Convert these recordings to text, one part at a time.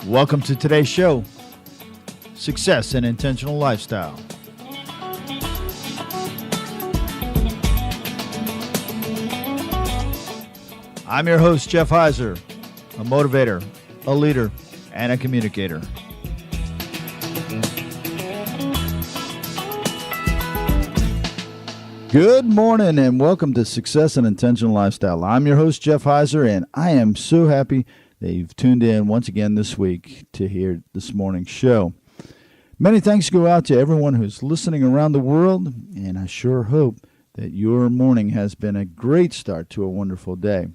Welcome to today's show, Success and Intentional Lifestyle. I'm your host, Jeff Heiser, a motivator, a leader, and a communicator. Good morning and welcome to Success and Intentional Lifestyle. I'm your host, Jeff Heiser, and I am so happy that you've tuned in once again this week to hear this morning's show. Many thanks go out to everyone who's listening around the world, and I sure hope that your morning has been a great start to a wonderful day.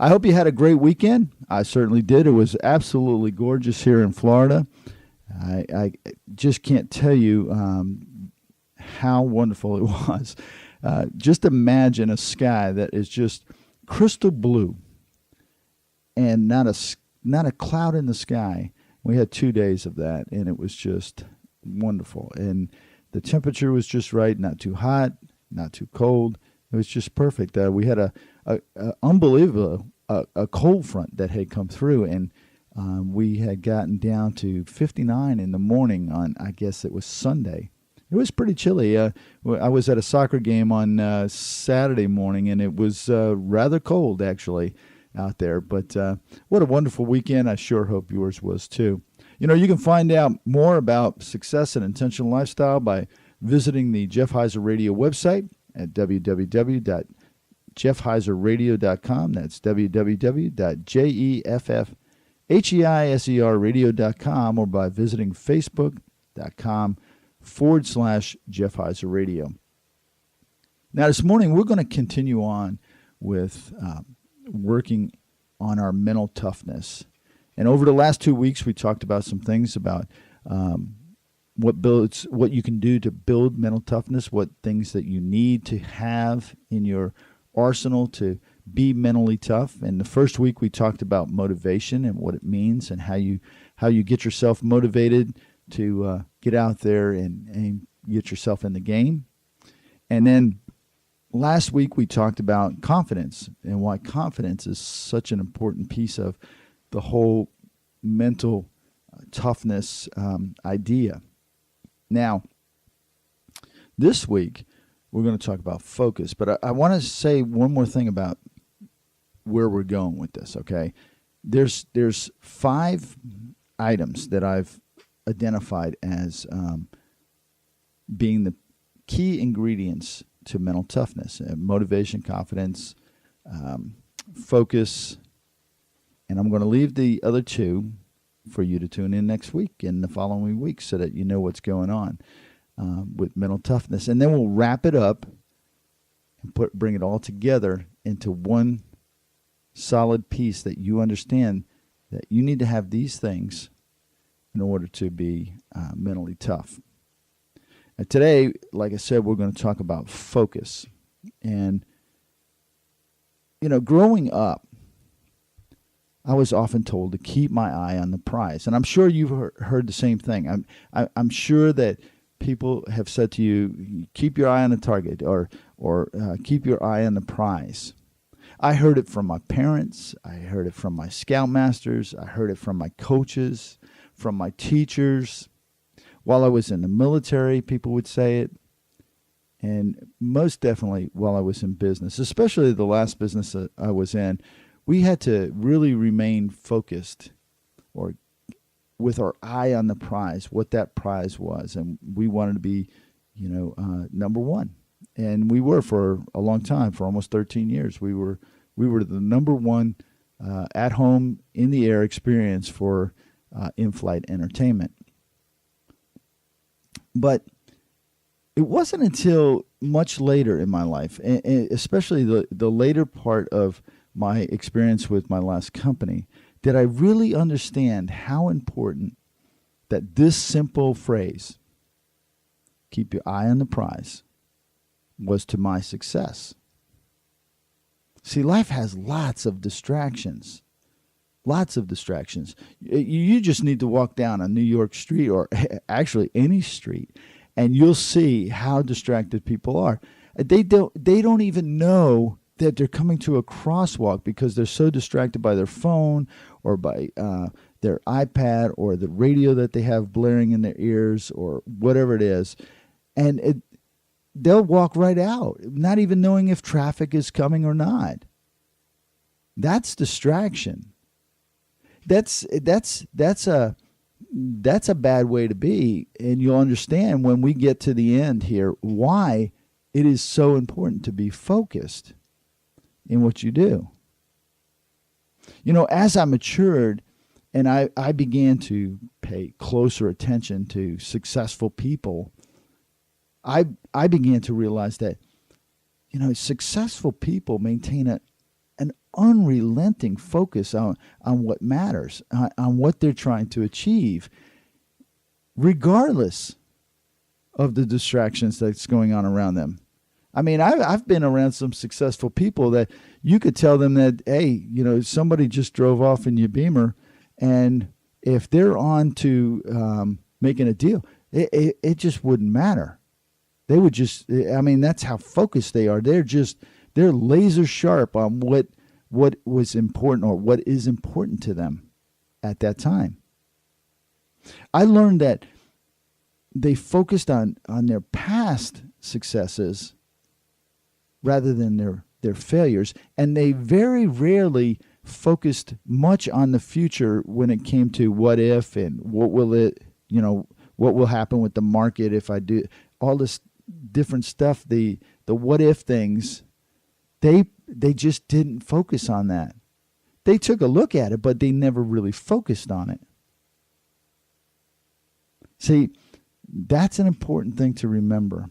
I hope you had a great weekend. I certainly did. It was absolutely gorgeous here in Florida. I just can't tell you how wonderful it was. Just imagine a sky that is just crystal blue and not a cloud in the sky. We had 2 days of that, and it was just wonderful. And the temperature was just right, not too hot, not too cold. It was just perfect. We had a unbelievable cold front that had come through, and we had gotten down to 59 in the morning on, I guess it was Sunday. It was pretty chilly. I was at a soccer game on Saturday morning, and it was rather cold, actually, out there. But what a wonderful weekend. I sure hope yours was, too. You know, you can find out more about success and intentional lifestyle by visiting the Jeff Heiser Radio website at www.jeffheiserradio.com. That's www.jeffheiserradio.com, or by visiting facebook.com/Jeff Heiser Radio. Now, this morning, we're going to continue on with working on our mental toughness. And over the last 2 weeks, we talked about some things about what you can do to build mental toughness, what things that you need to have in your arsenal to be mentally tough. And the first week, we talked about motivation and what it means and how you get yourself motivated to get out there and get yourself in the game. And then last week we talked about confidence and why confidence is such an important piece of the whole mental toughness idea. Now, this week we're going to talk about focus, but I want to say one more thing about where we're going with this, okay? There's 5 items that I've identified as being the key ingredients to mental toughness: motivation, confidence, focus, and I'm going to leave the other 2 for you to tune in next week and the following week so that you know what's going on with mental toughness. And then we'll wrap it up and bring it all together into one solid piece that you understand that you need to have these things in order to be mentally tough. And today, like I said, we're going to talk about focus. And, you know, growing up, I was often told to keep my eye on the prize. And I'm sure you've heard the same thing. I'm sure that people have said to you, keep your eye on the target, or keep your eye on the prize. I heard it from my parents. I heard it from my scoutmasters. I heard it from my coaches, from my teachers. While I was in the military, people would say it. And most definitely while I was in business, especially the last business that I was in, we had to really remain focused, or with our eye on the prize, what that prize was. And we wanted to be, number one. And we were for a long time, for almost 13 years. We were the number one at home, in the air experience for in-flight entertainment. But it wasn't until much later in my life, and especially the later part of my experience with my last company, did I really understand how important that this simple phrase, keep your eye on the prize, was to my success. See, life has lots of distractions. Lots of distractions. You just need to walk down a New York street, or actually any street, and you'll see how distracted people are. They don't even know that they're coming to a crosswalk because they're so distracted by their phone or by their iPad or the radio that they have blaring in their ears or whatever it is. And they'll walk right out, not even knowing if traffic is coming or not. That's distraction. That's a bad way to be, and you'll understand when we get to the end here why it is so important to be focused in what you do. As I matured and I began to pay closer attention to successful people, I began to realize that, successful people maintain an unrelenting focus on what matters, on what they're trying to achieve, regardless of the distractions that's going on around them. I mean, I've been around some successful people that you could tell them that, hey, somebody just drove off in your Beamer, and if they're on to making a deal, it just wouldn't matter. They would just, that's how focused they are. They're laser sharp on what was important or what is important to them at that time. I learned that they focused on their past successes rather than their failures, and they very rarely focused much on the future when it came to what if and what will happen with the market if I do all this different stuff, the what if things. They just didn't focus on that. They took a look at it, but they never really focused on it. See, that's an important thing to remember,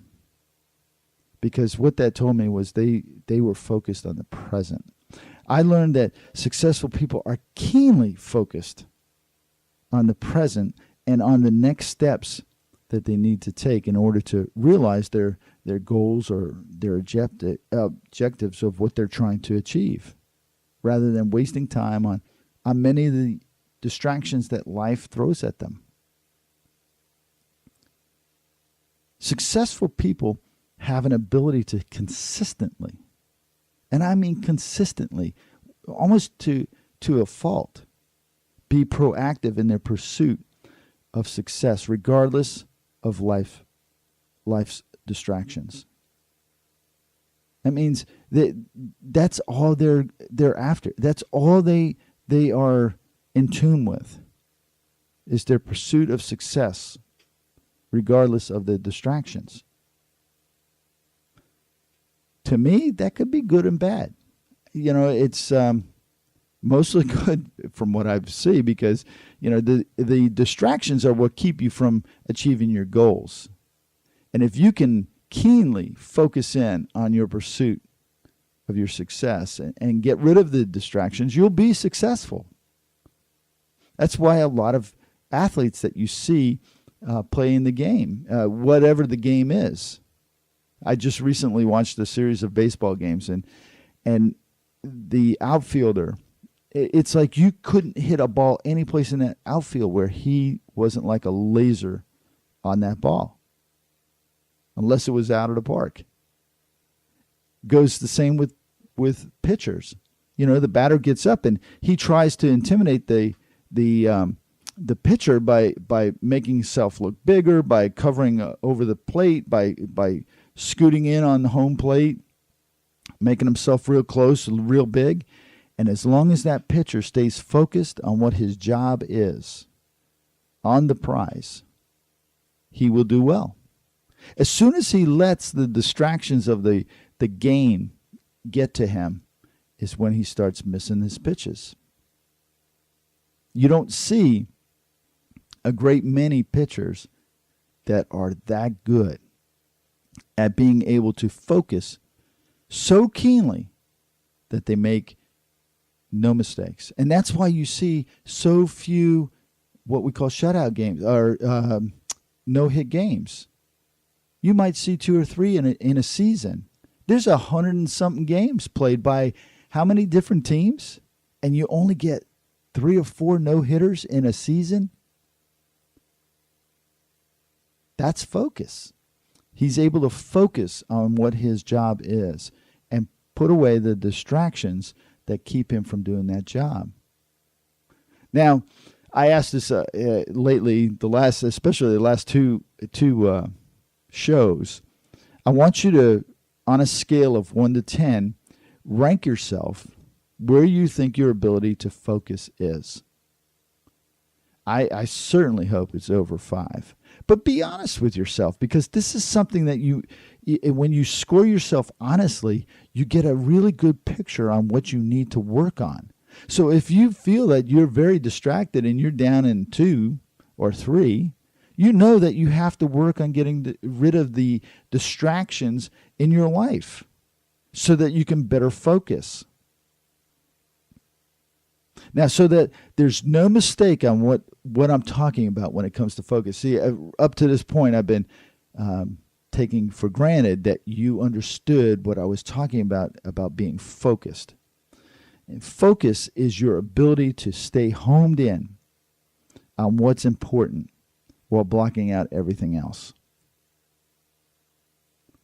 because what that told me was they were focused on the present. I learned that successful people are keenly focused on the present and on the next steps that they need to take in order to realize their goals or their objectives of what they're trying to achieve, rather than wasting time on many of the distractions that life throws at them. Successful people have an ability to consistently, and I mean consistently, almost to a fault, be proactive in their pursuit of success, regardless of life's distractions. That means that's all they're after. That's all they are in tune with, is their pursuit of success, regardless of the distractions. To me, that could be good and bad. It's mostly good from what I see, because the distractions are what keep you from achieving your goals. And if you can keenly focus in on your pursuit of your success and get rid of the distractions, you'll be successful. That's why a lot of athletes that you see playing the game, whatever the game is. I just recently watched a series of baseball games, and the outfielder, it's like you couldn't hit a ball any place in that outfield where he wasn't like a laser on that ball, unless it was out of the park. Goes the same with pitchers. The batter gets up and he tries to intimidate the pitcher by making himself look bigger, by covering over the plate, by scooting in on the home plate, making himself real close, real big. And as long as that pitcher stays focused on what his job is, on the prize, he will do well. As soon as he lets the distractions of the game get to him is when he starts missing his pitches. You don't see a great many pitchers that are that good at being able to focus so keenly that they make no mistakes. And that's why you see so few what we call shutout games or no-hit games. You might see 2 or 3 in a season. There's 100 and something games played by how many different teams? And you only get 3 or 4 no-hitters in a season? That's focus. He's able to focus on what his job is and put away the distractions that keep him from doing that job. Now, I asked this lately, especially the last two shows. I want you to, on a scale of 1 to 10, rank yourself where you think your ability to focus is. I certainly hope it's over 5. But be honest with yourself, because this is something that when you score yourself honestly, you get a really good picture on what you need to work on. So if you feel that you're very distracted and you're down in 2 or 3, you know that you have to work on getting rid of the distractions in your life so that you can better focus. Now, so that there's no mistake on what I'm talking about when it comes to focus. See, up to this point, I've been taking for granted that you understood what I was talking about being focused. And focus is your ability to stay homed in on what's important while blocking out everything else.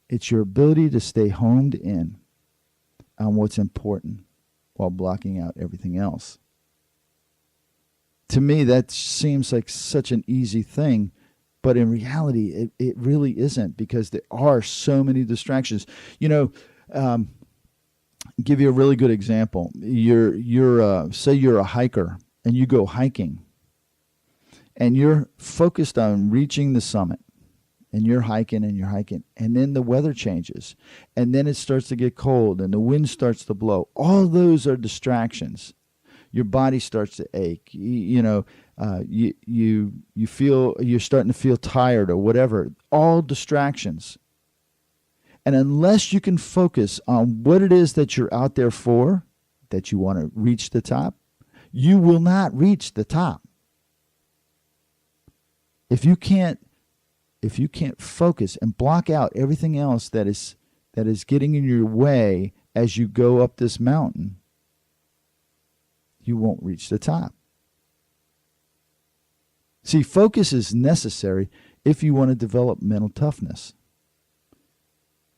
It's your ability to stay homed in on what's important while blocking out everything else. To me, that seems like such an easy thing, but in reality, it really isn't, because there are so many distractions. Give you a really good example. Say you're a hiker and you go hiking, and you're focused on reaching the summit, and you're hiking, and then the weather changes, and then it starts to get cold, and the wind starts to blow. All those are distractions. Your body starts to ache. You feel you're starting to feel tired or whatever. All distractions. And unless you can focus on what it is that you're out there for, that you want to reach the top, you will not reach the top. If you can't focus and block out everything else that is getting in your way as you go up this mountain, you won't reach the top. See, focus is necessary if you want to develop mental toughness.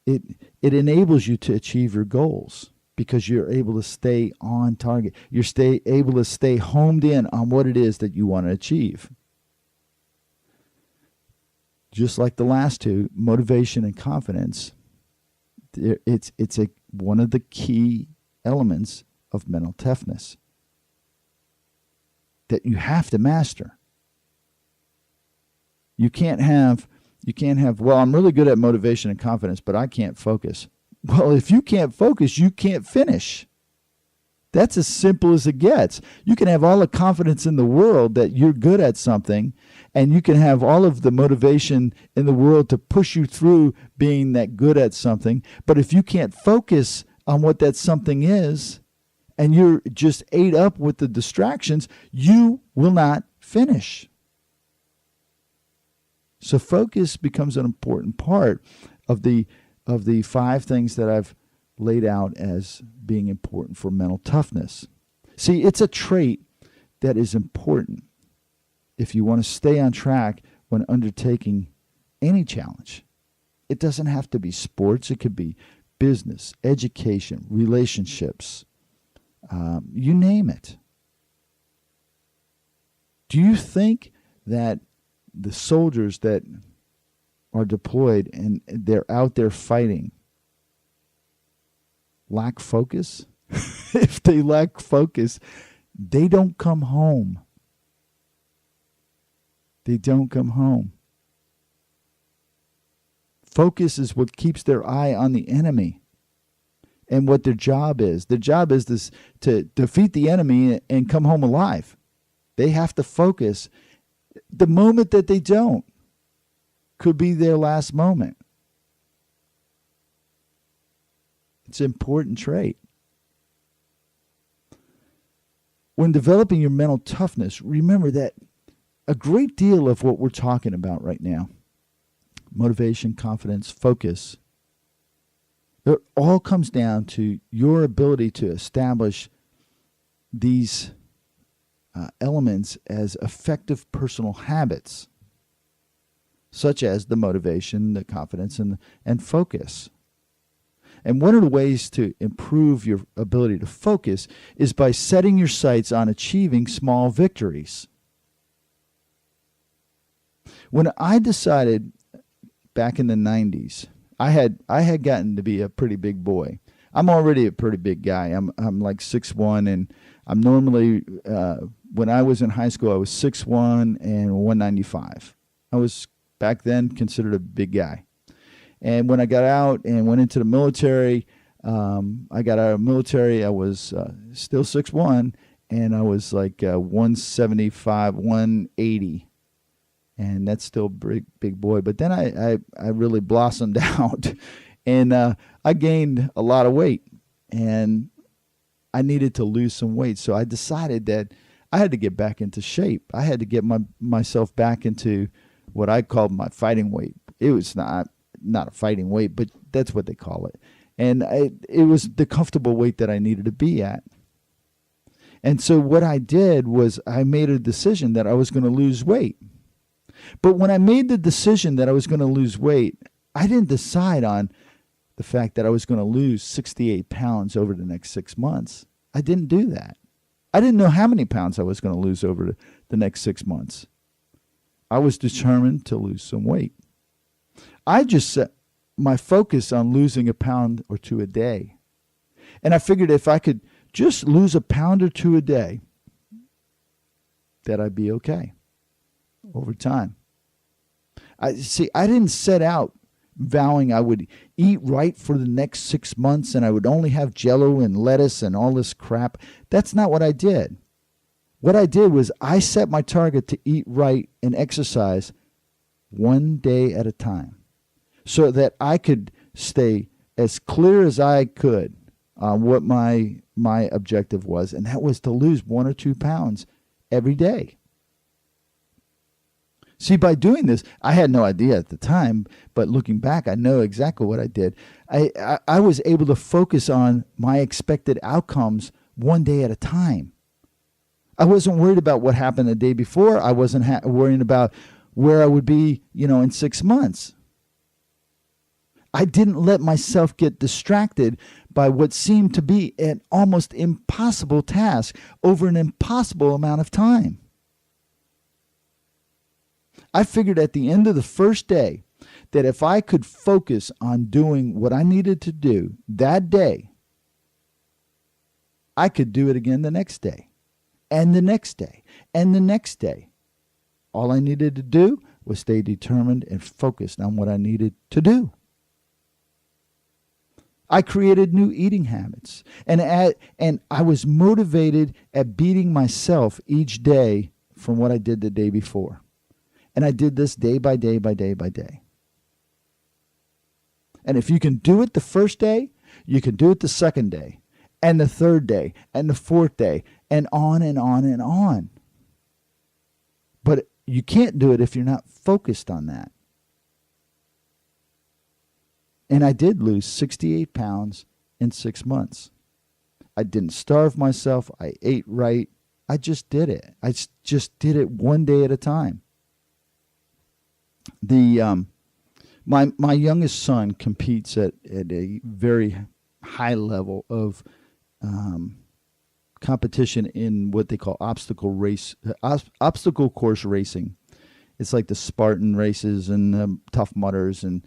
It enables you to achieve your goals because you're able to stay on target. You're able to stay homed in on what it is that you want to achieve. Just like the last two, motivation and confidence, it's one of the key elements of mental toughness that you have to master. You can't have, well, I'm really good at motivation and confidence, but I can't focus. Well, if you can't focus, you can't finish. That's as simple as it gets. You can have all the confidence in the world that you're good at something, and you can have all of the motivation in the world to push you through being that good at something. But if you can't focus on what that something is, and you're just ate up with the distractions, you will not finish. So focus becomes an important part of the 5 things that I've laid out as being important for mental toughness. See, it's a trait that is important if you want to stay on track when undertaking any challenge. It doesn't have to be sports. It could be business, education, relationships, you name it. Do you think that the soldiers that are deployed and they're out there fighting lack focus? If they lack focus, they don't come home. They don't come home. Focus is what keeps their eye on the enemy and what their job is. Their job is to defeat the enemy and come home alive. They have to focus. The moment that they don't could be their last moment. It's an important trait. When developing your mental toughness, remember that a great deal of what we're talking about right now, motivation, confidence, focus, it all comes down to your ability to establish these elements as effective personal habits, such as the motivation, the confidence, and focus. And one of the ways to improve your ability to focus is by setting your sights on achieving small victories. When I decided back in the 90s, I had gotten to be a pretty big boy. I'm already a pretty big guy. I'm like 6'1", and I'm normally when I was in high school I was 6'1" and 195. I was back then considered a big guy. And when I got out and went into the military, I got out of the military. I was still 6'1", and I was like 175, 180. And that's still big boy. But then I really blossomed out, and I gained a lot of weight, and I needed to lose some weight. So I decided that I had to get back into shape. I had to get myself back into what I called my fighting weight. It was not a fighting weight, but that's what they call it. And it was the comfortable weight that I needed to be at. And so what I did was I made a decision that I was going to lose weight. But when I made the decision that I was going to lose weight, I didn't decide on the fact that I was going to lose 68 pounds over the next 6 months. I didn't do that. I didn't know how many pounds I was going to lose over the next 6 months. I was determined to lose some weight. I just set my focus on losing a pound or two a day. And I figured if I could just lose a pound or two a day, that I'd be okay over time. I didn't set out vowing I would eat right for the next 6 months and I would only have Jell-O and lettuce and all this crap. That's not what I did. What I did was I set my target to eat right and exercise one day at a time so that I could stay as clear as I could on what my objective was, and that was to lose 1 or 2 pounds every day. See, by doing this, I had no idea at the time, but looking back, I know exactly what I did. I was able to focus on my expected outcomes one day at a time. I wasn't worried about what happened the day before. I wasn't worrying about where I would be, in 6 months. I didn't let myself get distracted by what seemed to be an almost impossible task over an impossible amount of time. I figured at the end of the first day that if I could focus on doing what I needed to do that day, I could do it again the next day, and the next day, and the next day. All I needed to do was stay determined and focused on what I needed to do. I created new eating habits, and I was motivated at beating myself each day from what I did the day before. And I did this day by day by day by day. And if you can do it the first day, you can do it the second day, and the third day, and the fourth day, and on and on and on. But you can't do it if you're not focused on that. And I did lose 68 pounds in 6 months. I didn't starve myself. I ate right. I just did it. I just did it one day at a time. My youngest son competes at a very high level of competition in what they call obstacle course racing. It's like the Spartan races and the Tough Mudders and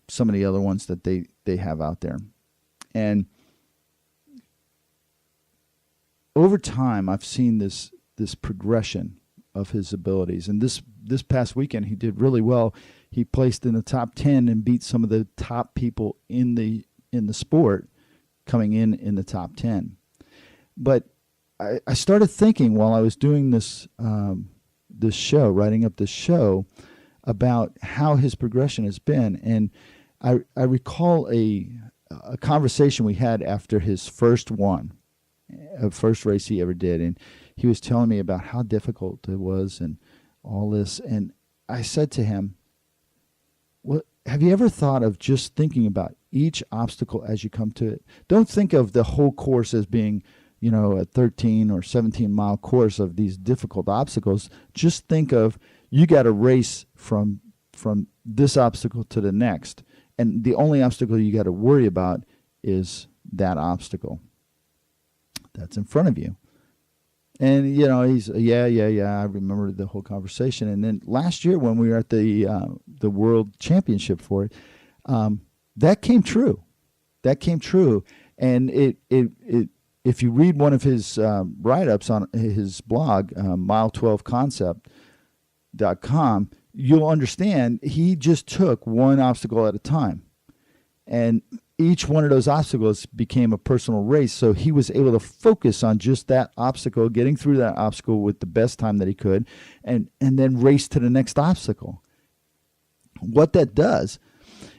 some of the other ones that they have out there. And over time, I've seen this progression of his abilities. And this past weekend, he did really well. He placed in the top 10 and beat some of the top people in the sport, coming in the top 10. But I started thinking while I was doing this show, writing up this show, about how his progression has been. And I recall a conversation we had after his first race he ever did. And he was telling me about how difficult it was and all this. And I said to him, "Well, have you ever thought of just thinking about each obstacle as you come to it? Don't think of the whole course as being, a 13 or 17 mile course of these difficult obstacles. Just think of, you got to race from this obstacle to the next. And the only obstacle you got to worry about is that obstacle that's in front of you." And he's yeah. I remember the whole conversation. And then last year when we were at the world championship for it, that came true. That came true. And it if you read one of his write-ups on his blog, mile12concept.com, you'll understand he just took one obstacle at a time. And each one of those obstacles became a personal race. So he was able to focus on just that obstacle, getting through that obstacle with the best time that he could, and then race to the next obstacle. What that does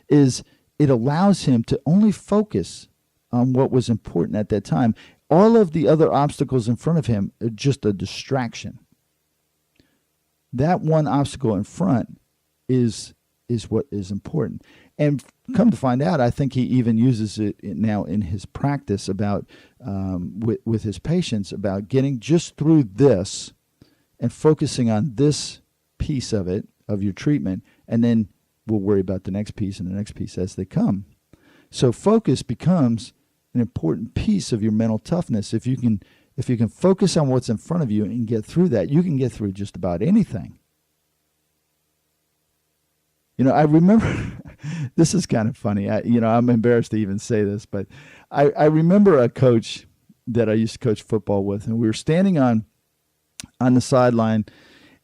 is it allows him to only focus on what was important at that time. All of the other obstacles in front of him are just a distraction. That one obstacle in front is what is important. And come to find out, I think he even uses it now in his practice about with his patients about getting just through this and focusing on this piece of it, of your treatment, and then we'll worry about the next piece and the next piece as they come. So focus becomes an important piece of your mental toughness. If you can focus on what's in front of you and get through that, you can get through just about anything. I remember, this is kind of funny. I'm embarrassed to even say this, but I remember a coach that I used to coach football with, and we were standing on the sideline,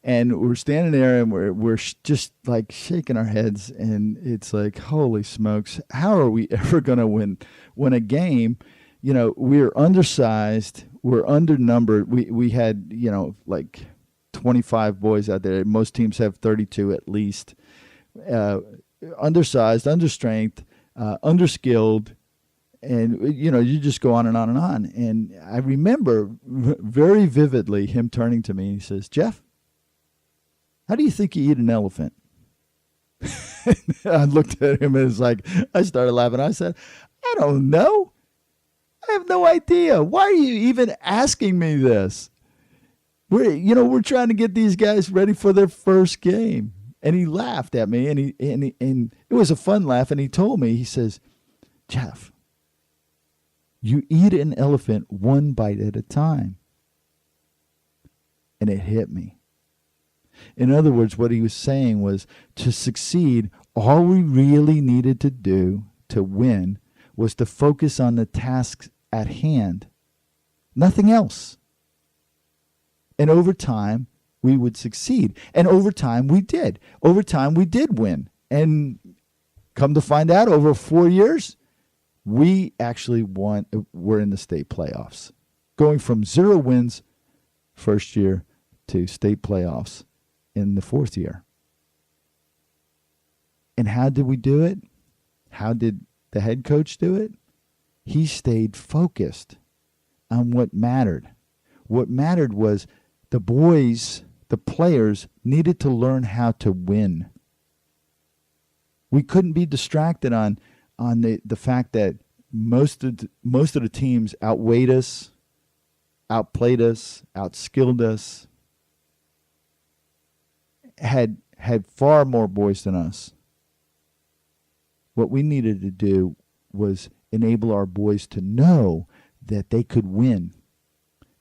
and we're standing there, and we're just like shaking our heads, and it's like, holy smokes, how are we ever going to win a game? We're undersized, we're undernumbered. We had like 25 boys out there. Most teams have 32 at least. Undersized, understrength, underskilled, and you just go on and on and on. And I remember very vividly him turning to me and he says, "Jeff, how do you think you eat an elephant?" I looked at him and it's like, I started laughing. I said, "I don't know. I have no idea. Why are you even asking me this? We're trying to get these guys ready for their first game." And he laughed at me, and it was a fun laugh. And he told me, he says, "Jeff, you eat an elephant one bite at a time." And it hit me. In other words, what he was saying was, to succeed, all we really needed to do to win was to focus on the tasks at hand, nothing else. And over time, we would succeed. And over time, we did. Over time, we did win. And come to find out, over 4 years, we actually were in the state playoffs. Going from 0 wins first year to state playoffs in the 4th year. And how did we do it? How did the head coach do it? He stayed focused on what mattered. What mattered was the boys, the players, needed to learn how to win. We couldn't be distracted on the fact that most of the teams outweighed us, outplayed us, outskilled us, had far more boys than us. What we needed to do was enable our boys to know that they could win.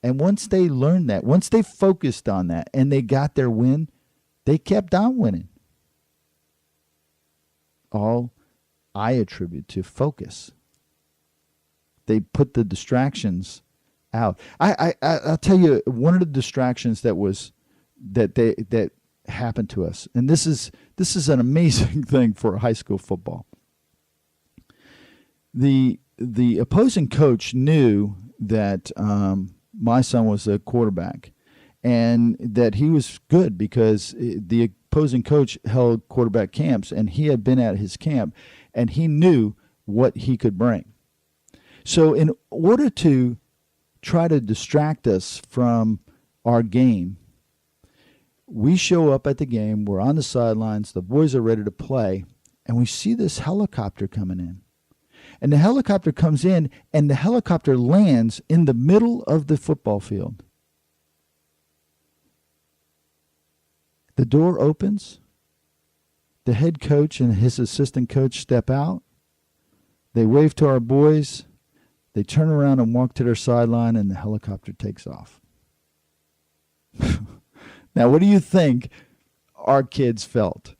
And once they learned that, once they focused on that and they got their win, they kept on winning. All I attribute to focus. They put the distractions out. I'll tell you one of the distractions that happened to us, and this is an amazing thing for high school football. The opposing coach knew that my son was a quarterback, and that he was good because the opposing coach held quarterback camps, and he had been at his camp, and he knew what he could bring. So in order to try to distract us from our game, we show up at the game, we're on the sidelines, the boys are ready to play, and we see this helicopter coming in. And the helicopter comes in, and the helicopter lands in the middle of the football field. The door opens. The head coach and his assistant coach step out. They wave to our boys. They turn around and walk to their sideline, and the helicopter takes off. Now, what do you think our kids felt?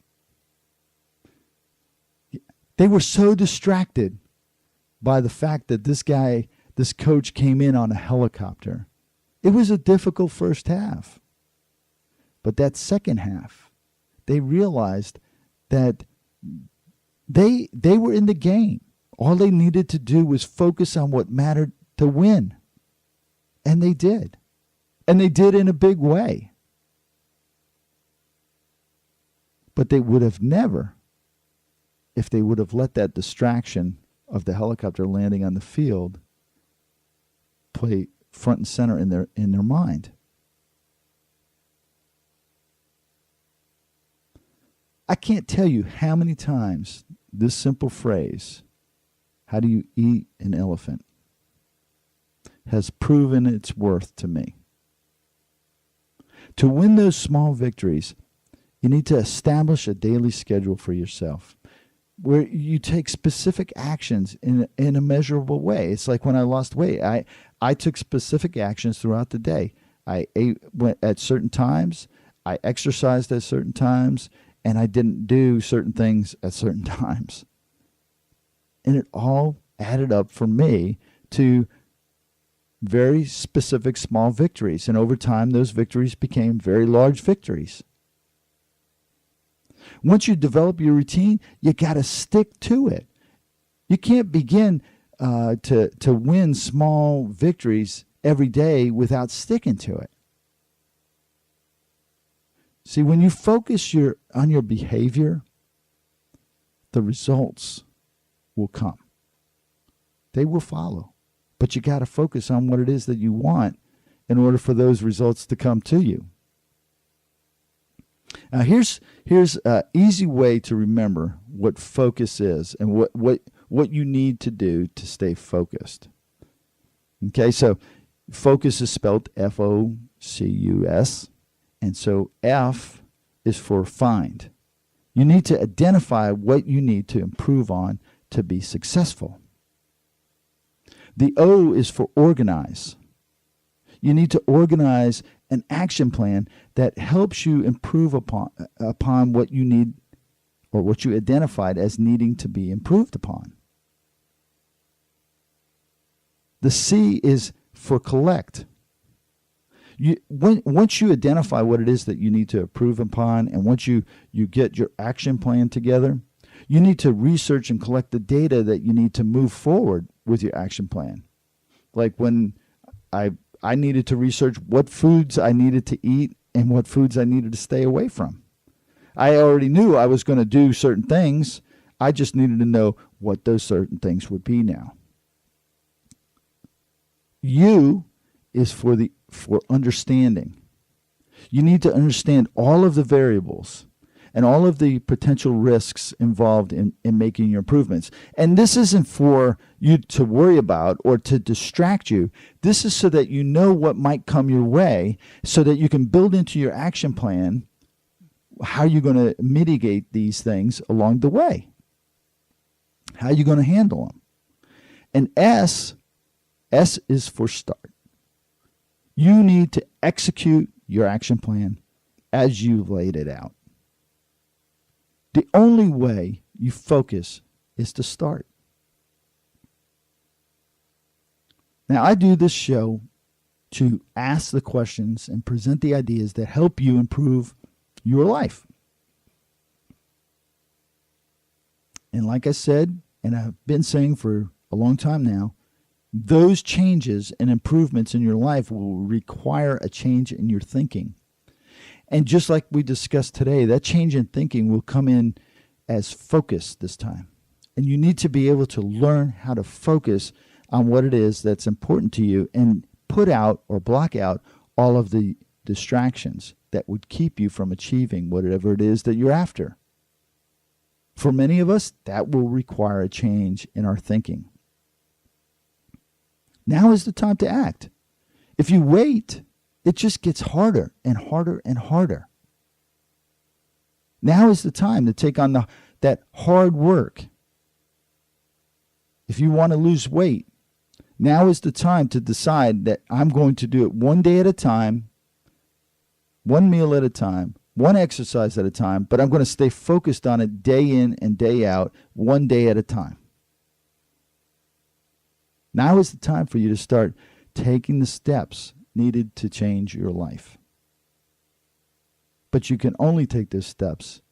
They were so distracted by the fact that this coach came in on a helicopter. It was a difficult first half. But that second half, they realized that they were in the game. All they needed to do was focus on what mattered to win. And they did. And they did in a big way. But they would have never, if they would have let that distraction of the helicopter landing on the field play front and center in their mind. I can't tell you how many times this simple phrase, how do you eat an elephant, has proven its worth to me. To win those small victories, you need to establish a daily schedule for yourself where you take specific actions in a measurable way. It's like when I lost weight. I took specific actions throughout the day. I ate at certain times. I exercised at certain times. And I didn't do certain things at certain times. And it all added up for me to very specific small victories. And over time, those victories became very large victories. Once you develop your routine, you got to stick to it. You can't begin to win small victories every day without sticking to it. See, when you focus on your behavior, the results will come. They will follow. But you got to focus on what it is that you want in order for those results to come to you. Now, here's an easy way to remember what focus is and what you need to do to stay focused. Okay, so focus is spelled F-O-C-U-S. And so F is for find. You need to identify what you need to improve on to be successful. The O is for organize. You need to organize an action plan that helps you improve upon what you need or what you identified as needing to be improved upon. The C is for collect. Once you identify what it is that you need to improve upon, and once you get your action plan together, you need to research and collect the data that you need to move forward with your action plan. Like when I needed to research what foods I needed to eat and what foods I needed to stay away from. I already knew I was going to do certain things. I just needed to know what those certain things would be now. U is for understanding. You need to understand all of the variables and all of the potential risks involved in making your improvements. And this isn't for you to worry about or to distract you. This is so that you know what might come your way so that you can build into your action plan how you're going to mitigate these things along the way. How you're going to handle them. And S is for start. You need to execute your action plan as you've laid it out. The only way you focus is to start. Now, I do this show to ask the questions and present the ideas that help you improve your life. And like I said, and I've been saying for a long time now, those changes and improvements in your life will require a change in your thinking. And just like we discussed today, that change in thinking will come in as focus this time. And you need to be able to learn how to focus on what it is that's important to you and put out or block out all of the distractions that would keep you from achieving whatever it is that you're after. For many of us, that will require a change in our thinking. Now is the time to act. If you wait, it just gets harder and harder and harder. Now is the time to take on that hard work. If you want to lose weight, now is the time to decide that I'm going to do it one day at a time, one meal at a time, one exercise at a time, but I'm going to stay focused on it day in and day out, one day at a time. Now is the time for you to start taking the steps needed to change your life. But you can only take those steps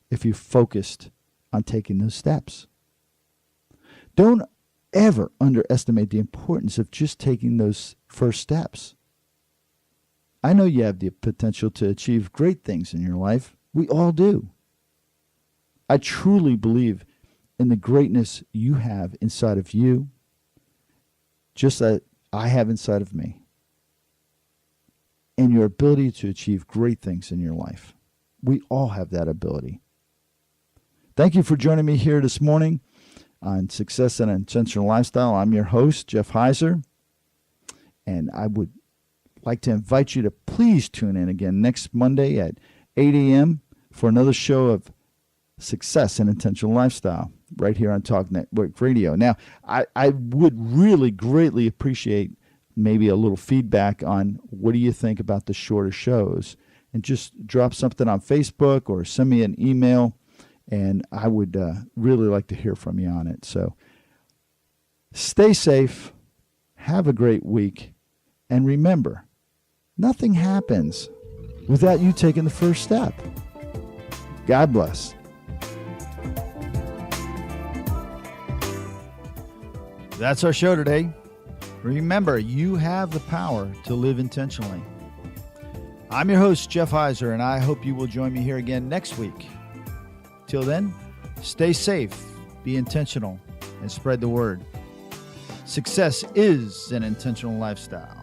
if you're focused on taking those steps. Don't ever underestimate the importance of just taking those first steps. I know you have the potential to achieve great things in your life. We all do. I truly believe in the greatness you have inside of you, just as I have inside of me, and your ability to achieve great things in your life. We all have that ability. Thank you for joining me here this morning on Success and Intentional Lifestyle. I'm your host, Jeff Heiser, and I would like to invite you to please tune in again next Monday at 8 a.m. for another show of Success and Intentional Lifestyle right here on Talk Network Radio. Now, I would really greatly appreciate maybe a little feedback on what do you think about the shorter shows, and just drop something on Facebook or send me an email, and I would really like to hear from you on it. So stay safe, have a great week, and remember, nothing happens without you taking the first step. God bless. That's our show today. Remember, you have the power to live intentionally. I'm your host, Jeff Heiser, and I hope you will join me here again next week. Till then, stay safe, be intentional, and spread the word. Success is an intentional lifestyle.